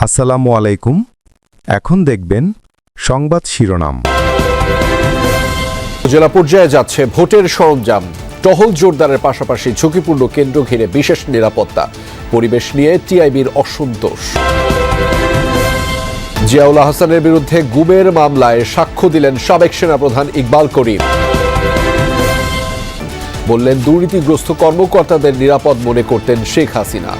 আসসালামু আলাইকুম। এখন দেখবেন সংবাদ শিরোনাম। জেলা পর্যায়ে যাচ্ছে ভোটের সরঞ্জাম, টহল জোরদারের পাশাপাশি ঝুঁকিপূর্ণ কেন্দ্র ঘিরে বিশেষ নিরাপত্তা, পরিবেশ নিয়ে টিআইবির অসন্তোষ। জিয়াউল হাসানের বিরুদ্ধে গুমের মামলায় সাক্ষ্য দিলেন সাবেক সেনাপ্রধান ইকবাল করিম। বললেন দুর্নীতিগ্রস্ত কর্মকর্তাদের নিরাপদ মনে করতেন শেখ হাসিনা।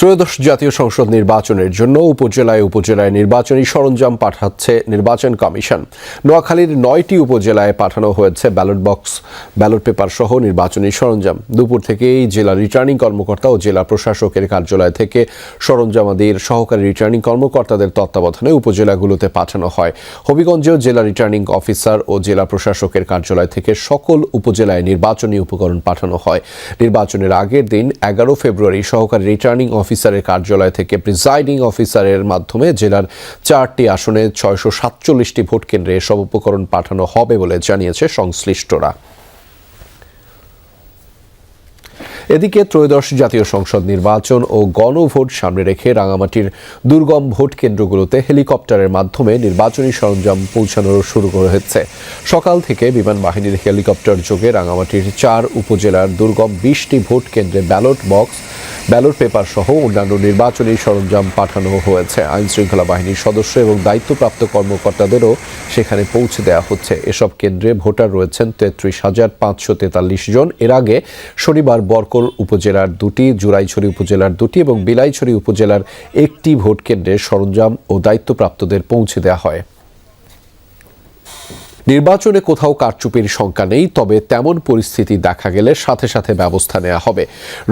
ত্রয়োদশ জাতীয় সংসদ নির্বাচনের জন্য উপজেলায় উপজেলায় নির্বাচনী সরঞ্জাম পাঠাচ্ছে নির্বাচন কমিশন। নোয়াখালীর 9টি উপজেলায় পাঠানো হয়েছে ব্যালট বক্স, ব্যালট পেপার সহ নির্বাচনী সরঞ্জাম। দুপুর থেকেই জেলা রিটার্নিং কর্মকর্তা ও জেলা প্রশাসকের কার্যালয় থেকে সরঞ্জামাদির সহকারী রিটার্নিং কর্মকর্তাদের তত্ত্বাবধানে উপজেলাগুলোতে পাঠানো হয়। হবিগঞ্জেও জেলা রিটার্নিং অফিসার ও জেলা প্রশাসকের কার্যালয় থেকে সকল উপজেলায় নির্বাচনী উপকরণ পাঠানো হয়। নির্বাচনের আগের দিন 11 ফেব্রুয়ারি সহকারী রিটার্নিং অফিসারের কার্যালয় থেকে প্রিজাইডিং অফিসারের মাধ্যমে জেলার 4টি আসনে 647টি ভোট কেন্দ্রে সব উপকরণ পাঠানো হবে বলে জানিয়েছে সংশ্লিষ্টরা। এদিকে ত্রয়োদশ জাতীয় সংসদ নির্বাচন ও গণভোট সামনে রেখে রাঙামাটির দুর্গম ভোট কেন্দ্রগুলোতে হেলিকপ্টারের মাধ্যমে নির্বাচনী সরঞ্জাম পৌঁছানো শুরু করা হচ্ছে। সকাল থেকে বিমান বাহিনীর হেলিকপ্টার যোগে রাঙামাটির 4 উপজেলার দুর্গম 20টি ভোট কেন্দ্রে ব্যালট বক্স, ব্যালট পেপার সহ অন্যান্য নির্বাচনী সরঞ্জাম পাঠানো হয়েছে। আইনশৃঙ্খলা বাহিনীর সদস্য এবং দায়িত্বপ্রাপ্ত কর্মকর্তাদেরও সেখানে পৌঁছে দেওয়া হচ্ছে। এসব কেন্দ্রে ভোটার রয়েছেন 33,543 জন। এর আগে শনিবার বরকল উপজেলার 2টি, জুরাইছড়ি উপজেলার 2টি এবং বিলাইছড়ি উপজেলার 1টি ভোট কেন্দ্রে সরঞ্জাম ও দায়িত্বপ্রাপ্তদের পৌঁছে দেওয়া হয়। নির্বাচনে কোথাও কারচুপির শঙ্কা নেই, তবে তেমন পরিস্থিতি দেখা গেলে সাথে সাথে ব্যবস্থা নেওয়া হবে।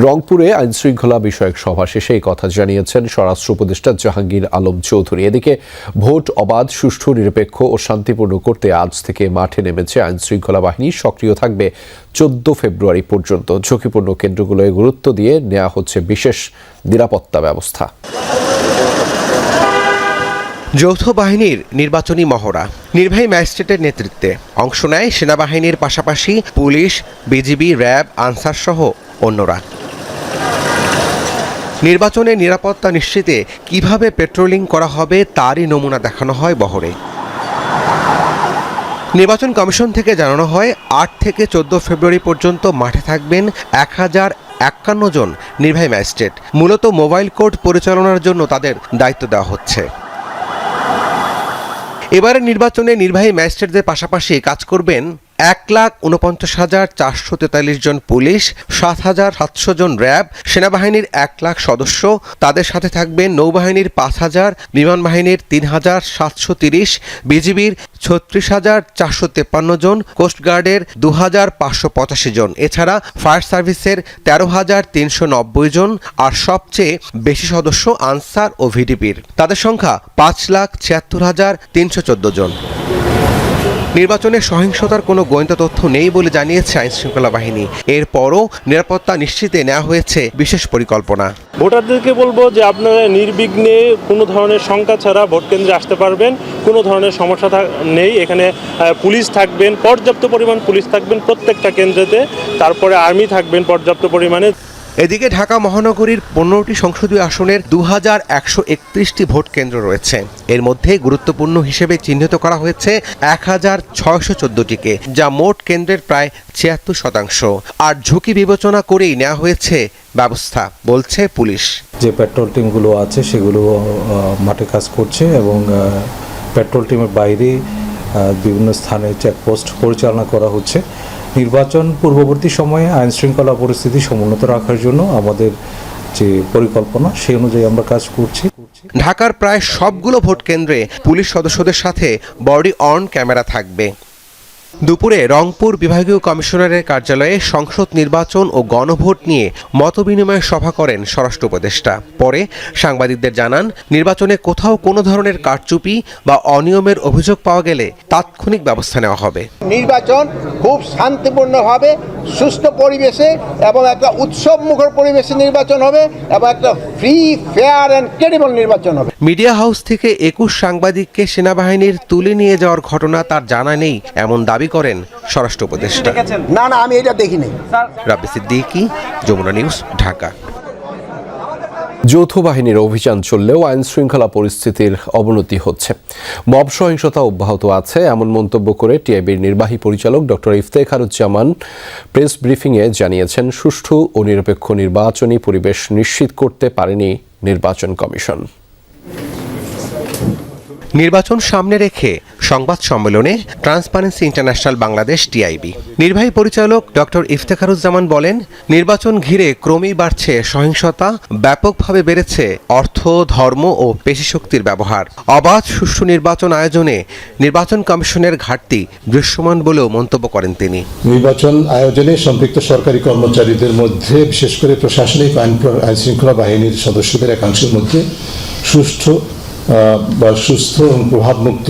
রংপুরে আইনশৃঙ্খলা বিষয়ক সভা শেষে এই কথা জানিয়েছেন স্বরাষ্ট্র উপদেষ্টা জাহাঙ্গীর আলম চৌধুরী। এদিকে ভোট অবাধ, সুষ্ঠু, নিরপেক্ষ ও শান্তিপূর্ণ করতে আজ থেকে মাঠে নেমেছে আইনশৃঙ্খলা বাহিনী। সক্রিয় থাকবে 14 ফেব্রুয়ারি পর্যন্ত। ঝুঁকিপূর্ণ কেন্দ্রগুলোয় গুরুত্ব দিয়ে নেওয়া হচ্ছে বিশেষ নিরাপত্তা ব্যবস্থা। যৌথ বাহিনীর নির্বাচনী মহড়া নির্বাহী ম্যাজিস্ট্রেটের নেতৃত্বে অংশ নেয় সেনাবাহিনীর পাশাপাশি পুলিশ, বিজিবি, র্যাব, আনসার সহ অন্যরা। নির্বাচনে নিরাপত্তা নিশ্চিতে কিভাবে পেট্রোলিং করা হবে তারই নমুনা দেখানো হয় বহরে। নির্বাচন কমিশন থেকে জানানো হয় 8 থেকে 14 ফেব্রুয়ারি পর্যন্ত মাঠে থাকবেন 1051 জন নির্বাহী ম্যাজিস্ট্রেট। মূলত মোবাইল কোর্ট পরিচালনার জন্য তাদের দায়িত্ব দেওয়া হচ্ছে। এবারের নির্বাচনে নির্বাহী ম্যাজিস্ট্রেটদের পাশাপাশি কাজ করবেন 1,49,443 জন পুলিশ, 7,700 জন র্যাব, সেনাবাহিনীর 1 লাখ সদস্য। তাদের সাথে থাকবেন নৌবাহিনীর 5,000, বিমান বাহিনীর 3,730, বিজিবির 36,453 জন, কোস্টগার্ডের 2,585 জন, এছাড়া ফায়ার সার্ভিসের 13,390 জন, আর সবচেয়ে বেশি সদস্য আনসার ও ভিডিপির। তাদের সংখ্যা 5,76,314 জন। নির্বাচনে সহিংসতার কোনো গোয়েন্দা তথ্য নেই বলে জানিয়েছে আইনশৃঙ্খলা বাহিনী। এরপরও নিরাপত্তা নিশ্চিতে নেওয়া হয়েছে বিশেষ পরিকল্পনা। ভোটারদেরকে বলবো যে আপনারা নির্বিঘ্নে কোনো ধরনের শঙ্কা ছাড়া ভোট কেন্দ্রে আসতে পারবেন। কোনো ধরনের সমস্যা নেই। এখানে পুলিশ থাকবেন, পর্যাপ্ত পরিমাণ পুলিশ থাকবেন প্রত্যেকটা কেন্দ্রেতে। তারপরে আর্মি থাকবেন পর্যাপ্ত পরিমাণে। এদিকে ঢাকা মহানগরীর 15টি সংসদীয় আসনের 2131টি ভোট কেন্দ্র রয়েছে। এর মধ্যে গুরুত্বপূর্ণ হিসেবে চিহ্নিত করা হয়েছে 1614টিকে, যা মোট কেন্দ্রের প্রায় 76%। আর ঝুঁকি বিবেচনা করেই নেওয়া হয়েছে ব্যবস্থা, বলছে পুলিশ। যে পেট্রোল টিমগুলো আছে সেগুলো মাঠে কাজ করছে এবং পেট্রোল টিমের বাইরে বিভিন্ন স্থানে চেকপোস্ট পরিচালনা করা হচ্ছে। নির্বাচন পূর্ববর্তী সময়ে আইনশৃঙ্খলা পরিস্থিতি সমুন্নত রাখার জন্য আমাদের যে পরিকল্পনা সেই অনুযায়ী আমরা কাজ করছি। ঢাকার প্রায় সবগুলো ভোট কেন্দ্রে পুলিশ সদস্যদের সাথে বডি অন ক্যামেরা থাকবে। দুপুরে রংপুর বিভাগীয় কমিশনারের কার্যালয়ে সংসদ নির্বাচন ও গণভোট নিয়ে মতবিনিময় সভা করেন স্বরাষ্ট্র উপদেষ্টা। পরে সাংবাদিকদের জানান, নির্বাচনে কোথাও কোনো ধরনের কারচুপি বা অনিয়মের অভিযোগ পাওয়া গেলে তাৎক্ষণিক ব্যবস্থা নেওয়া হবে। নির্বাচন খুব শান্তিপূর্ণভাবে, সুষ্ঠু পরিবেশে এবং একটা উৎসবমুখর পরিবেশে নির্বাচন হবে এবং একটা ফ্রি, ফেয়ার অ্যান্ড ক্রেডিবল নির্বাচন হবে। মিডিয়া হাউস থেকে 21 সাংবাদিককে সেনাবাহিনীর তুলে নিয়ে যাওয়ার ঘটনা তার জানা নেই এমন দাবি করেন স্বরাষ্ট্র উপদেষ্টা। না আমি এটা দেখিনি। রাব্বি সিদ্দিকী, যমুনা নিউজ, ঢাকা। যৌথ বাহিনীর অভিযান চললেও আইন শৃঙ্খলা পরিস্থিতির অবনতি হচ্ছে, মব সহিংসতা অব্যাহত আছে এমন মন্তব্য করে টিআইবির নির্বাহী পরিচালক ডক্টর ইফতেখারুজ্জামান প্রেস ব্রিফিংয়ে জানিয়েছেন, সুষ্ঠু ও নিরপেক্ষ নির্বাচনী পরিবেশ নিশ্চিত করতে পারেনি নির্বাচন কমিশন। নির্বাচন সামনে রেখে সংবাদ সম্মেলনে ট্রান্সপারেন্সি ইন্টারন্যাশনাল বাংলাদেশ টিআইবি নির্বাহী পরিচালক ডক্টর ইফতেখারুজ্জামান বলেন, নির্বাচন ঘিরে ক্রমেই বাড়ছে সহিংসতা, ব্যাপকভাবে বেড়েছে অর্থ, ধর্ম ও পেশিশক্তির ব্যবহার। অবাধ সুষ্ঠু নির্বাচন আয়োজনে নির্বাচন কমিশনের ঘাটতি দৃশ্যমান বলেও মন্তব্য করেন তিনি। নির্বাচন আয়োজনে সম্পৃক্ত সরকারি কর্মচারীদের মধ্যে, বিশেষ করে প্রশাসনিক আইন শৃঙ্খলা বাহিনীর সদস্যদের একাংশের মধ্যে সুষ্ঠু বা সুস্থ এবং প্রভাবমুক্ত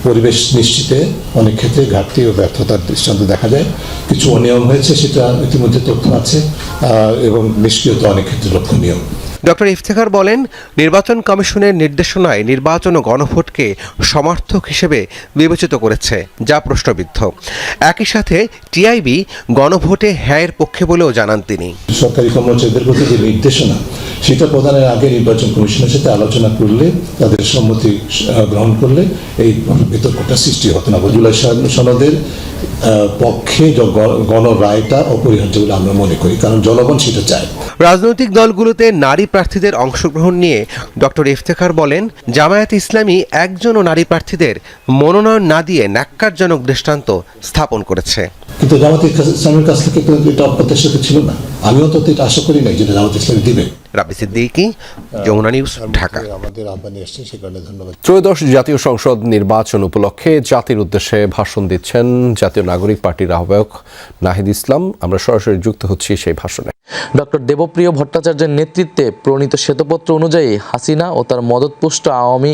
পরিবেশ নিশ্চিতে অনেক ক্ষেত্রে ঘাটতি ও ব্যর্থতার দৃষ্টান্ত দেখা যায়। কিছু অনিয়ম হয়েছে, সেটা ইতিমধ্যে তথ্য আছে, এবং নিষ্ক্রিয়তা অনেক ক্ষেত্রে লক্ষণীয়। ডক্টর ইফতেখার বলেন, নির্বাচন কমিশনের নির্দেশনায় নির্বাচন ও গণভোটকে সমার্থক হিসেবে বিবেচিত করেছে, যা প্রশ্নবিদ্ধ। একই সাথে টিআইবি গণভোটে হ্যাঁয়ের পক্ষে বলেও জানান তিনি। সরকারি কর্মচারীদের প্রতি যে নির্দেশনা, সেটা প্রদানের আগে নির্বাচন কমিশনের সাথে আলোচনা করলে, তাদের সম্মতি গ্রহণ করলে এই বিতর্কটা সৃষ্টি হতো না। জুলাই সনদের পক্ষে গণরায়টা অপরিহার্য বলে আমরা মনে করি, কারণ জনগণ সেটা চায়। রাজনৈতিক দলগুলোতে নারী প্রার্থীদের অংশগ্রহণ নিয়ে ডক্টর ইফতেখার বলেন, জামায়াত ইসলামী একজনও নারী প্রার্থীদের মনোনয়ন না দিয়ে ন্যাক্কারজনক দৃষ্টান্ত স্থাপন করেছে। কিন্তু জামায়াত ইসলামের কাছ থেকে তো এটা অপ্রত্যাশিত ছিল না, আমিও তো এটা আশা করি নাই যেটা জামায়াত ইসলামী দিবে। রাব্বি সিদ্দিকী, যমুনা নিউজ, ঢাকা। আমাদের আহ্বানে এসেছে, সে কারণে ধন্যবাদ। ত্রয়োদশ জাতীয় সংসদ নির্বাচন উপলক্ষে জাতির উদ্দেশ্যে ভাষণ দিচ্ছেন জাতীয় নাগরিক পার্টির আহ্বায়ক নাহিদ ইসলাম। আমরা সরাসরি যুক্ত হচ্ছি সেই ভাষণে। ডক্টর দেবপ্রিয় ভট্টাচার্যের নেতৃত্বে প্রণীত শ্বেতপত্র অনুযায়ী হাসিনা ও তার মদতপুষ্ট আওয়ামী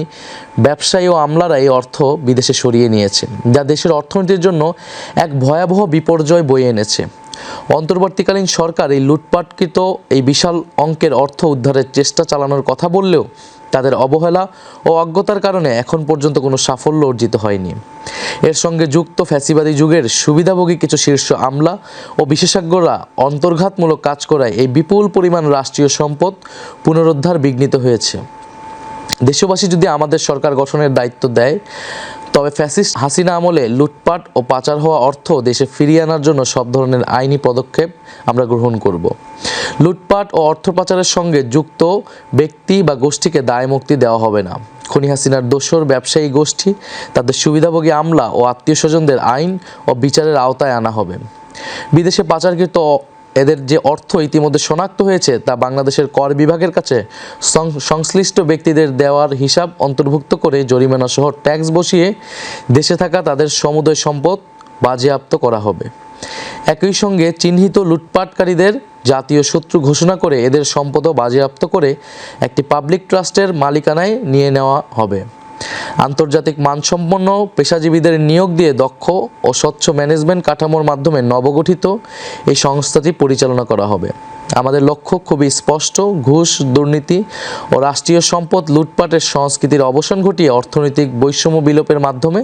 ব্যবসায়ী ও আমলারা এই অর্থ বিদেশে সরিয়ে নিয়েছে, যা দেশের অর্থনীতির জন্য এক ভয়াবহ বিপর্যয় বয়ে এনেছে। অন্তর্বর্তীকালীন সরকার এই লুটপাটকৃত এই বিশাল অঙ্কের অর্থ উদ্ধারের চেষ্টা চালানোর কথা বললেও তাদের অবহেলা ও অজ্ঞতার কারণে এখন পর্যন্ত কোনো সাফল্য অর্জিত হয়নি। এর সঙ্গে যুক্ত ফ্যাসিবাদী যুগের সুবিধাভোগী কিছু শীর্ষ আমলা ও বিশেষজ্ঞরা অন্তর্ঘাতমূলক কাজ করায় এই বিপুল পরিমাণ রাষ্ট্রীয় সম্পদ পুনরুদ্ধার বিঘ্নিত হয়েছে। দেশবাসী যদি আমাদের সরকার গঠনের দায়িত্ব দেয়, তবে ফ্যাসিস্ট হাসিনা আমলে লুটপাট ও পাচার হওয়া অর্থ দেশে ফিরিয়ে আনার জন্য সব ধরনের আইনি পদক্ষেপ আমরা গ্রহণ করব। লুটপাট ও অর্থ পাচারের সঙ্গে যুক্ত ব্যক্তি বা গোষ্ঠীকে দায় মুক্তি দেওয়া হবে না। খুনি হাসিনার দোসর ব্যবসায়ী গোষ্ঠী, তাদের সুবিধাভোগী আমলা ও আত্মীয় স্বজনদের আইন ও বিচারের আওতায় আনা হবে। বিদেশে পাচারকৃত এদের যে অর্থ ইতিমধ্যে শনাক্ত হয়েছে, তা বাংলাদেশের কর বিভাগের কাছে সংশ্লিষ্ট ব্যক্তিদের দেওয়ার হিসাব অন্তর্ভুক্ত করে জরিমানা সহ ট্যাক্স বসিয়ে দেশে থাকা তাদের সমুদয় সম্পদ বাজেয়াপ্ত করা হবে। একই সঙ্গে চিহ্নিত লুটপাটকারীদের জাতীয় শত্রু ঘোষণা করে এদের সম্পদও বাজেয়াপ্ত করে একটি পাবলিক ট্রাস্টের মালিকানায় নিয়ে নেওয়া হবে। আন্তর্জাতিক মানসম্পন্ন পেশাজীবীদের নিয়োগ দিয়ে দক্ষ ও স্বচ্ছ ম্যানেজমেন্ট কাঠামোর মাধ্যমে নবগঠিত এই সংস্থাটি পরিচালনা করা হবে। আমাদের লক্ষ্য খুবই স্পষ্ট, ঘুষ, দুর্নীতি ও রাষ্ট্রীয় সম্পদ লুটপাটের সংস্কৃতির অবসান ঘটিয়ে অর্থনৈতিক বৈষম্য বিলোপের মাধ্যমে